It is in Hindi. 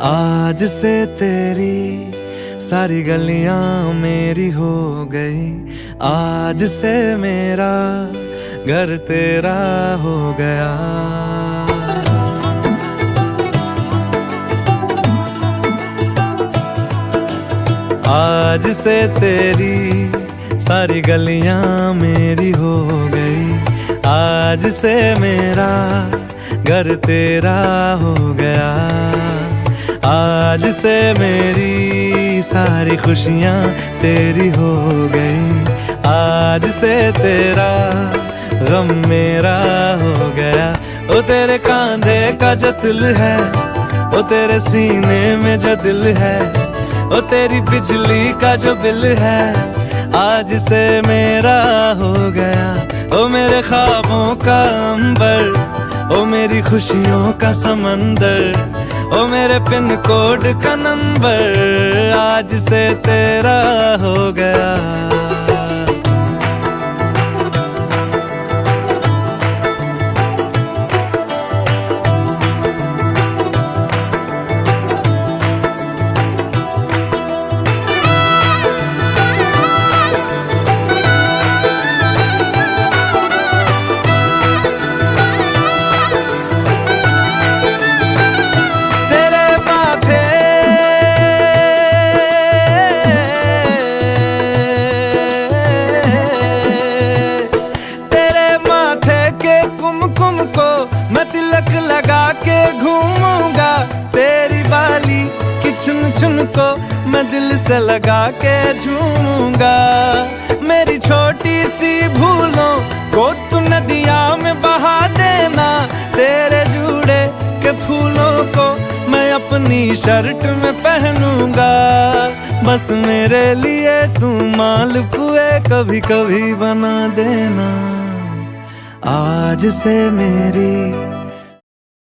आज से तेरी सारी गलियां मेरी हो गई, आज से मेरा घर तेरा हो गया। आज से तेरी सारी गलियां मेरी हो गई, आज से मेरा घर तेरा हो गया। आज से मेरी सारी खुशियां तेरी हो गई, आज से तेरा गम मेरा हो गया। ओ तेरे कांधे का जो दिल है, ओ तेरे सीने में जो दिल है, ओ तेरी बिजली का जो बिल है, आज से मेरा हो गया। ओ मेरे ख्वाबों का अंबर, ओ मेरी खुशियों का समंदर, ओ मेरे पिन कोड का नंबर, आज से तेरा हो गया। मैं तिलक लगा के घूमूंगा, तेरी बाली की चुन चुन को मैं दिल से लगा के झूमूंगा। मेरी छोटी सी भूलों को तू नदिया में बहा देना, तेरे जूड़े के फूलों को मैं अपनी शर्ट में पहनूंगा। बस मेरे लिए तू मालपुए कभी कभी बना देना। आज से मेरी